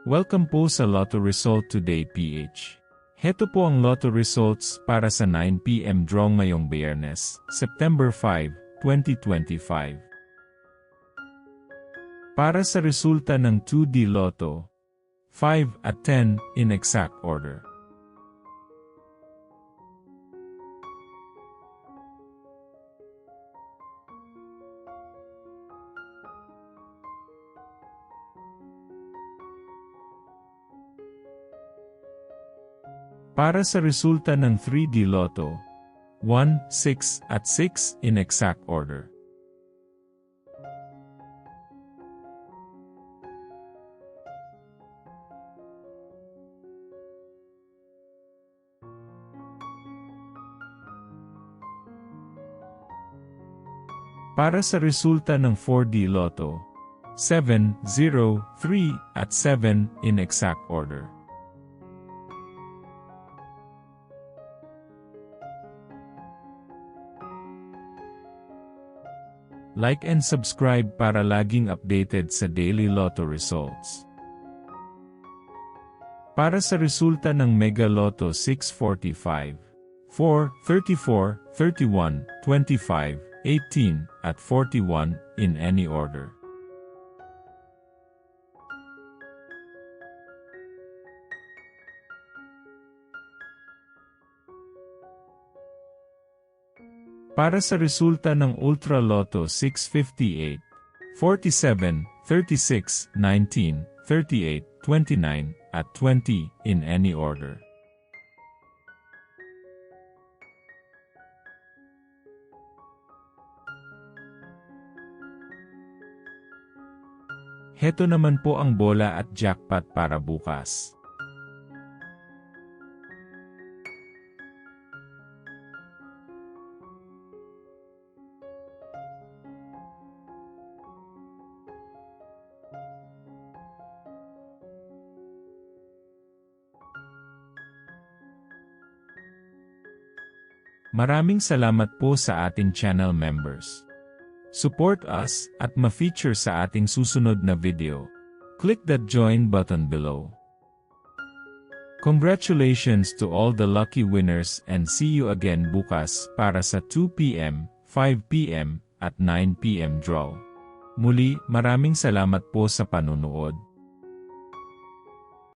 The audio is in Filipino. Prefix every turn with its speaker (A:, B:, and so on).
A: Welcome po sa Lotto Result Today PH. Heto po ang Lotto Results para sa 9 PM draw ngayong Biyernes, September 5, 2025. Para sa resulta ng 2D Lotto, 5 at 10 in exact order. Para sa resulta ng 3D Lotto, 1, 6 at 6 in exact order. Para sa resulta ng 4D Lotto, 7, 0, 3 at 7 in exact order. Like and subscribe para laging updated sa daily Lotto results. Para sa resulta ng Mega Lotto 645, 4, 34, 31, 25, 18, at 41 in any order. Para sa resulta ng Ultra Lotto 658, 47, 36, 19, 38, 29, at 20 in any order. Heto naman po ang bola at jackpot para bukas. Maraming salamat po sa ating channel members. Support us at ma-feature sa ating susunod na video. Click that join button below. Congratulations to all the lucky winners and see you again bukas para sa 2 PM, 5 PM at 9 PM draw. Muli, maraming salamat po sa panunood.